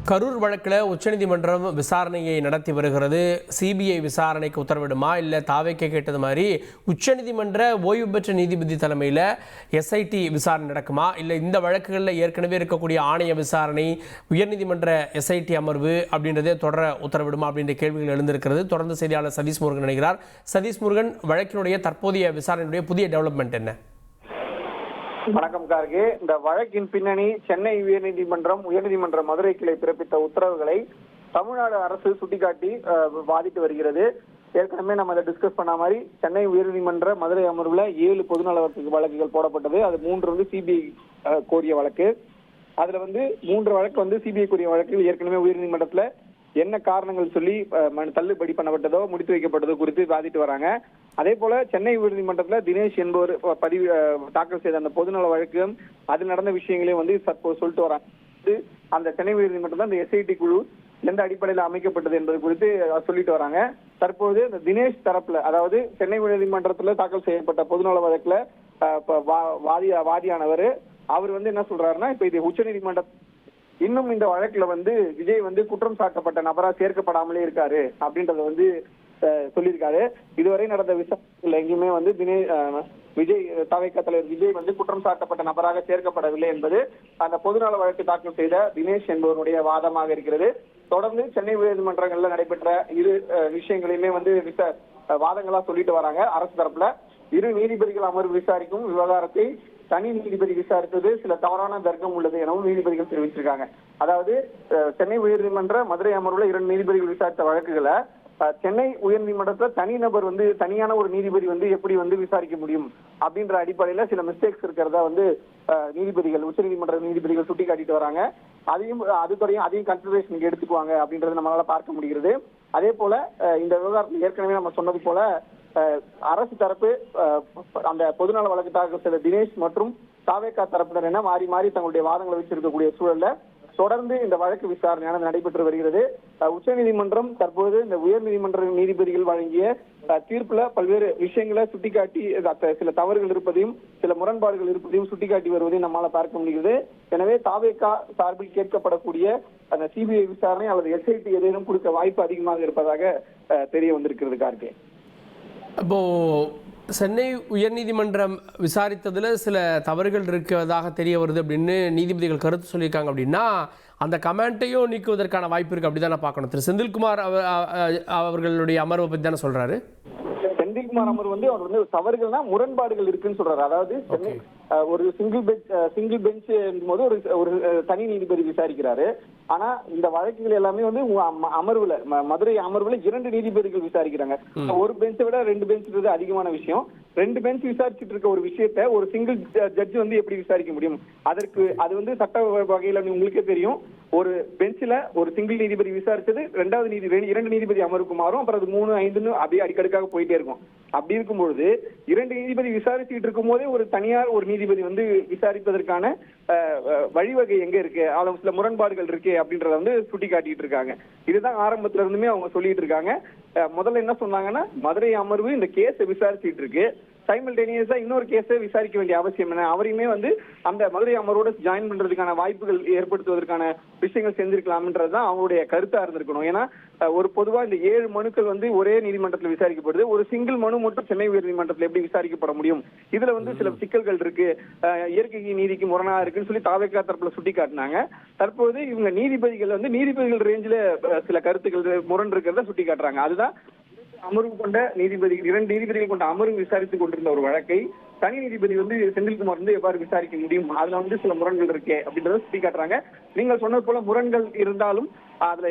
கரூர் வழக்கில் உச்சநீதிமன்றம் விசாரணையை நடத்தி வருகிறது. சிபிஐ விசாரணைக்கு உத்தரவிடுமா இல்லை தாவேக்கே கேட்டது மாதிரி உச்சநீதிமன்ற ஓய்வு பெற்ற நீதிபதி தலைமையில் எஸ்ஐடி விசாரணை நடக்குமா, இல்லை இந்த வழக்குகளில் ஏற்கனவே இருக்கக்கூடிய ஆணைய விசாரணை உயர்நீதிமன்ற எஸ்ஐடி அமர்வு அப்படின்றதே தொடர உத்தரவிடுமா அப்படின்ற கேள்விகள் எழுந்திருக்கிறது. தொடர்ந்து செய்தியாளர் சதீஷ் முருகன் நினைக்கிறார். சதீஷ் முருகன், வழக்கினுடைய தற்போதைய விசாரணையுடைய புதிய டெவலப்மெண்ட் என்ன? வணக்கம் கார்கே. இந்த வழக்கின் பின்னணி சென்னை உயர்நீதிமன்ற மதுரை கிளை பிறப்பித்த உத்தரவுகளை தமிழ்நாடு அரசு சுட்டிக்காட்டி வாதிட்டு வருகிறது. ஏற்கனவே நம்ம அதை டிஸ்கஸ் பண்ண மாதிரி சென்னை உயர்நீதிமன்ற மதுரை அமர்வுல 7 பொதுநல வழக்குகள் போடப்பட்டது. அது 3 சிபிஐ கோரிய வழக்கு. அதுல 3 வழக்கு சிபிஐ கோரிய வழக்குகள் ஏற்கனவே உயர்நீதிமன்றத்துல என்ன காரணங்கள் சொல்லி தள்ளுபடி பண்ணப்பட்டதோ முடித்து வைக்கப்பட்டதோ குறித்து வாதிட்டு வராங்க. அதே போல சென்னை உயர்நீதிமன்றத்துல தினேஷ் என்பவர் தாக்கல் செய்த அந்த பொதுநல வழக்கு அதில் நடந்த விஷயங்களையும் தற்போது சொல்லிட்டு வராங்க. அந்த சென்னை உயர்நீதிமன்றம் தான் இந்த எஸ்ஐடி குழு எந்த அடிப்படையில் அமைக்கப்பட்டது என்பது குறித்து சொல்லிட்டு வராங்க. தற்போது இந்த தினேஷ் தரப்புல, அதாவது சென்னை உயர்நீதிமன்றத்துல தாக்கல் செய்யப்பட்ட பொதுநல வழக்குல வாதியானவர் அவர் என்ன சொல்றாருன்னா, இப்ப இது உச்சநீதிமன்ற இன்னும் இந்த வழக்குல விஜய் குற்றம் சாட்டப்பட்ட நபரா சேர்க்கப்படாமலே இருக்காரு அப்படின்றத சொல்லியிருக்காரு. இதுவரை நடந்த விசாரணைகள் எங்கேயுமே விஜய் தவைக்க தலைவர் விஜய் குற்றம் சாட்டப்பட்ட நபராக சேர்க்கப்படவில்லை என்பது அந்த பொதுநல வழக்கு தாக்கல் செய்த தினேஷ் என்பவருடைய வாதமாக இருக்கிறது. தொடர்ந்து சென்னை உயர்நீதிமன்றங்கள்ல நடைபெற்ற இரு விஷயங்களையுமே வாதங்களா சொல்லிட்டு வராங்க. அரசு தரப்புல 2 நீதிபதிகள் அமர்வு விசாரிக்கும் விவகாரத்தை தனி நீதிபதி விசாரித்தது சில தவறான தர்க்கம் உள்ளது எனவும் நீதிபதிகள் தெரிவிச்சிருக்காங்க. அதாவது சென்னை உயர்நீதிமன்ற மதுரை அமர்வுல 2 நீதிபதிகள் விசாரித்த வழக்குகளை சென்னை உயர்நீதிமன்றத்துல தனிநபர் தனியான ஒரு நீதிபதி எப்படி விசாரிக்க முடியும் அப்படின்ற அடிப்படையில சில மிஸ்டேக்ஸ் இருக்கிறதா நீதிபதிகள் உச்சநீதிமன்ற நீதிபதிகள் சுட்டி காட்டிட்டு வராங்க. அதையும் கன்சிடரேஷனுக்கு எடுத்துக்குவாங்க அப்படின்றத நம்மளால பார்க்க முடிகிறது. அதே போல இந்த விவகாரத்தில் ஏற்கனவே நம்ம சொன்னது போல அரசு தரப்பு அந்த பொதுநல வழக்கு தாக்கல் செய்த தினேஷ் மற்றும் தாவேக்கா தரப்பினர் என மாறி மாறி தங்களுடைய வாதங்களை வச்சிருக்கக்கூடிய சூழல்ல தொடர்ந்து இந்த வழக்கு விசாரணையானது நடைபெற்று வருகிறது. உச்சநீதிமன்றம் தற்போது இந்த உயர்நீதிமன்ற நீதிபதிகள் வழங்கிய தீர்ப்புல பல்வேறு விஷயங்களை சுட்டிக்காட்டி சில தவறுகள் இருப்பதையும் சில முரண்பாடுகள் இருப்பதையும் சுட்டிக்காட்டி வருவதையும் நம்மால பார்க்க முடிகிறது. எனவே தாவேக்கா சார்பில் கேட்கப்படக்கூடிய அந்த சிபிஐ விசாரணை அல்லது எஸ்ஐடி ஏதேனும் கொடுக்க வாய்ப்பு அதிகமாக இருப்பதாக தெரிய வந்திருக்கிறது. கார்கே, இப்போ சென்னை உயர்நீதிமன்றம் விசாரித்ததில் சில தவறுகள் இருக்கிறதாக தெரிய வருது அப்படின்னு நீதிபதிகள் கருத்து சொல்லியிருக்காங்க. அப்படின்னா அந்த கமெண்ட்டையும் நீக்குவதற்கான வாய்ப்பு இருக்கு அப்படி தானே பார்க்கணும். திரு செந்தில்குமார் அவர்களுடைய அமர்வை பற்றி தானே சொல்றாரு. செந்தில்குமார் அமர்வு அவர் தவறுகள்னா முரண்பாடுகள் இருக்குன்னு சொல்றாரு. அதாவது ஒரு சிங்கிள் பெஞ்ச் போது ஒரு தனி நீதிபதி விசாரிக்கிறாரு. ஆனா இந்த வழக்குகள் எல்லாமே அமர்வுல மதுரை அமர்வுல 2 நீதிபதிகள் விசாரிக்கிறாங்க. ஒரு பெஞ்சை விட 2 பெஞ்ச் அதிகமான விஷயம். 2 பெஞ்ச் விசாரிச்சுட்டு இருக்க ஒரு விஷயத்த ஒரு சிங்கிள் ஜட்ஜ் எப்படி விசாரிக்க முடியும்? அதற்கு அது சட்ட வகையில உங்களுக்கே தெரியும். ஒரு பெஞ்சில ஒரு சிங்கிள் நீதிபதி விசாரிச்சது 2 நீதிபதி அமர்வுக்கு மாறும். அப்புறம் அது 3, 5 அப்படியே அடிக்கடுக்காக போயிட்டே இருக்கும். அப்படி இருக்கும்பொழுது 2 நீதிபதி விசாரிச்சுட்டு இருக்கும் போதே ஒரு தனியார் ஒரு நீதிபதி விசாரிப்பதற்கான வழிவகை எங்க இருக்கு, சில முரண்பாடுகள் இருக்கு அப்படின்றத சுட்டி காட்டிட்டு இருக்காங்க. இதுதான் ஆரம்பத்துல இருந்துமே அவங்க சொல்லிட்டு இருக்காங்க. முதல்ல என்ன சொன்னாங்கன்னா, மதுரை அமர்வு இந்த கேஸை விசாரிச்சுட்டு இருக்கு, சைமல்டேனியஸா இன்னொரு கேஸை விசாரிக்க வேண்டிய அவசியம் என்ன, அவரையுமே அந்த மதுரை அமர்வோட ஜாயின் பண்றதுக்கான வாய்ப்புகள் ஏற்படுத்துவதற்கான விஷயங்கள் செஞ்சிருக்கலாம்ன்றதுதான் அவங்களுடைய கருத்தா இருந்திருக்கணும். ஏன்னா ஒரு பொதுவா இந்த 7 மனுக்கள் ஒரே நீதிமன்றத்தில் விசாரிக்கப்படுது. ஒரு சிங்கிள் மனு மட்டும் சென்னை உயர்நீதிமன்றத்தில் எப்படி விசாரிக்கப்பட முடியும்? இதுல சில சிக்கல்கள் இருக்கு, இயற்கை நீதிக்கு முரணா இருக்குன்னு சொல்லி தாவேக்கா தரப்புல சுட்டி காட்டினாங்க. தற்போது இவங்க நீதிபதிகள் ரேஞ்சில சில கருத்துக்கள் முரண் இருக்கிறத சுட்டி காட்டுறாங்க. அதுதான் அமர்வு கொண்ட நீதிபதிகள் 2 நீதிபதிகள் கொண்ட அமர்வு விசாரித்துக் கொண்டிருந்த ஒரு வழக்கை தனி நீதிபதி செந்தில்குமார் எவ்வாறு விசாரிக்க முடியும், அதுல சில முரண்கள் இருக்கே அப்படின்றத சுட்டி காட்டுறாங்க. நீங்கள் சொன்னது போல முரண்கள் இருந்தாலும் அதுல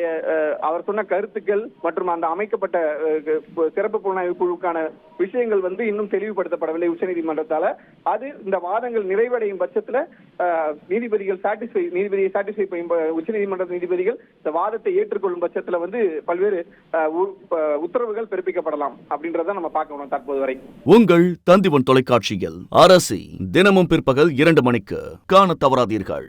அவர் சொன்ன கருத்துக்கள் மற்றும் அந்த அமைக்கப்பட்ட சிறப்பு புலனாய்வு குழுக்கான விஷயங்கள் இன்னும் தெளிவுபடுத்தப்படவில்லை உச்சநீதிமன்றத்தால. அது இந்த வாதங்கள் நிறைவடையும் பட்சத்துல நீதிபதியை சாட்டிஸ்ஃபை உச்சநீதிமன்ற நீதிபதிகள் இந்த வாதத்தை ஏற்றுக்கொள்ளும் பட்சத்துல பல்வேறு உத்தரவுகள் பிறப்பிக்கப்படலாம் அப்படின்றத நம்ம பார்க்கணும். தற்போது வரை உங்கள் தந்திவன் தொலைக்காட்சியில் அரசி தினமும் பிற்பகல் 2 மணிக்கு காண தவறாதீர்கள்.